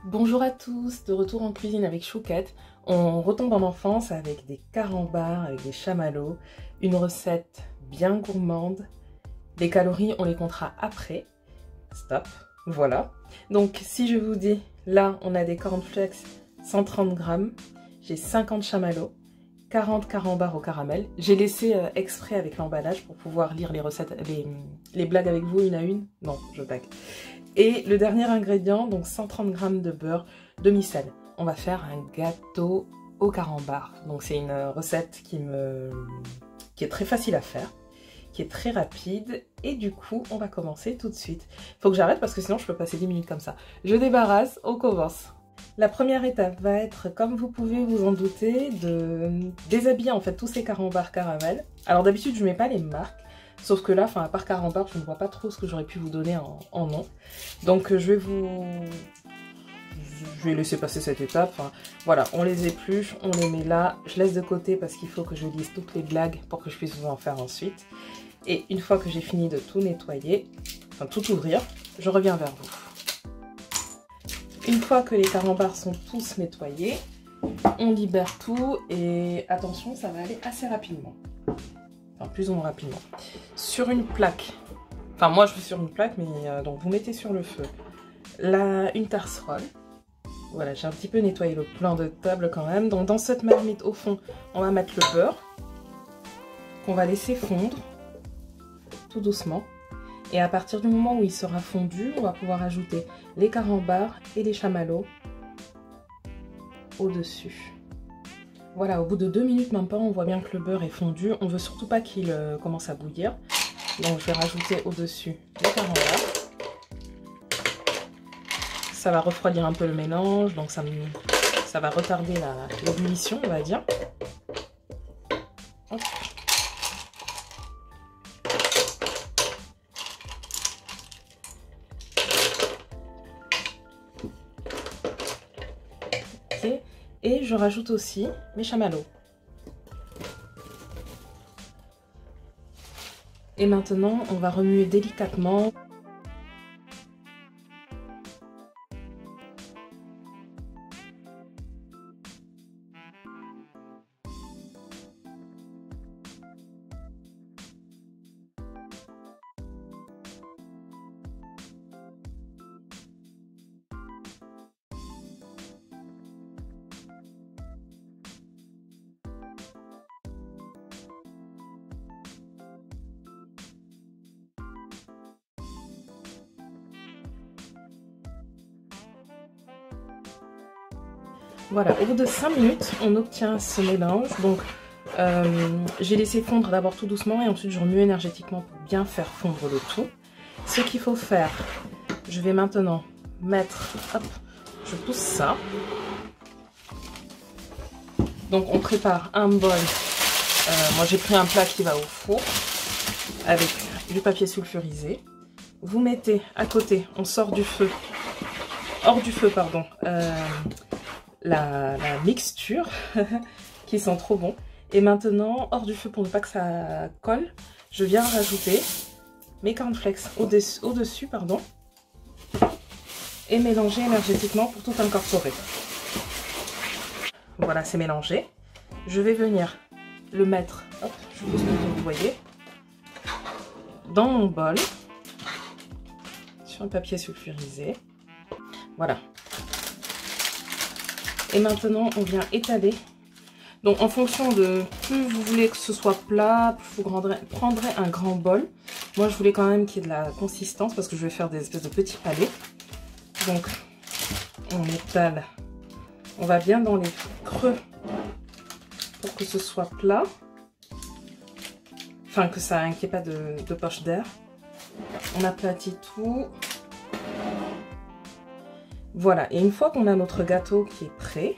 Bonjour à tous, de retour en cuisine avec Chouquette. On retombe en enfance avec des carambars, avec des chamallows, une recette bien gourmande. Les calories, on les comptera après. Stop, voilà. Donc si je vous dis, là on a des cornflakes 130 grammes, j'ai 50 chamallows, 40 carambars au caramel. J'ai laissé exprès avec l'emballage pour pouvoir lire les recettes, les blagues avec vous une à une. Non, je blague. Et le dernier ingrédient, donc 130 g de beurre demi-sel. On va faire un gâteau au carambar. Donc c'est une recette qui est très facile à faire, qui est très rapide. Et du coup, on va commencer tout de suite. Faut que j'arrête parce que sinon je peux passer 10 minutes comme ça. Je débarrasse, on commence. La première étape va être, comme vous pouvez vous en douter, de déshabiller en fait tous ces carambars caramel. Alors d'habitude, je mets pas les marques. Sauf que là, à part carambar, je ne vois pas trop ce que j'aurais pu vous donner en nom. Donc je vais laisser passer cette étape. Voilà, on les épluche, on les met là. Je laisse de côté parce qu'il faut que je lise toutes les blagues pour que je puisse vous en faire ensuite. Et une fois que j'ai fini de tout nettoyer, enfin tout ouvrir, je reviens vers vous. Une fois que les carambars sont tous nettoyés, on libère tout et attention, ça va aller assez rapidement. Enfin, plus ou moins rapidement. Sur une plaque, enfin moi je suis sur une plaque, mais donc vous mettez sur le feu une casserole. Voilà, j'ai un petit peu nettoyé le plan de table quand même. Donc dans cette marmite au fond, on va mettre le beurre qu'on va laisser fondre tout doucement. Et à partir du moment où il sera fondu, on va pouvoir ajouter les carambars et les chamallows au-dessus. Voilà, au bout de 2 minutes, même pas, on voit bien que le beurre est fondu. On veut surtout pas qu'il commence à bouillir. Donc je vais rajouter au-dessus les carambars. Ça va refroidir un peu le mélange, donc ça va retarder l'ébullition, on va dire. Hop. Okay. Et je rajoute aussi mes chamallows. Et maintenant, on va remuer délicatement. Voilà, au bout de 5 minutes, on obtient ce mélange. Donc, j'ai laissé fondre d'abord tout doucement et ensuite je remue énergétiquement pour bien faire fondre le tout. Ce qu'il faut faire, je vais maintenant mettre, hop, je pousse ça. Donc on prépare un bol. Moi j'ai pris un plat qui va au four avec du papier sulfurisé. Vous mettez à côté, on sort du feu, hors du feu pardon. La mixture qui sent trop bon. Et maintenant, hors du feu pour ne pas que ça colle, je viens rajouter mes cornflakes au-dessus, pardon, et mélanger énergétiquement pour tout incorporer. Voilà, c'est mélangé. Je vais venir le mettre, hop, je pousse pour que vous voyez, dans mon bol, sur un papier sulfurisé. Voilà. Et maintenant, on vient étaler. Donc, en fonction de plus vous voulez que ce soit plat, plus vous prendrez un grand bol. Moi, je voulais quand même qu'il y ait de la consistance parce que je vais faire des espèces de petits palets. Donc, on étale. On va bien dans les creux pour que ce soit plat. Enfin, que ça n'ait pas de poche d'air. On aplatit tout. Voilà, et une fois qu'on a notre gâteau qui est prêt,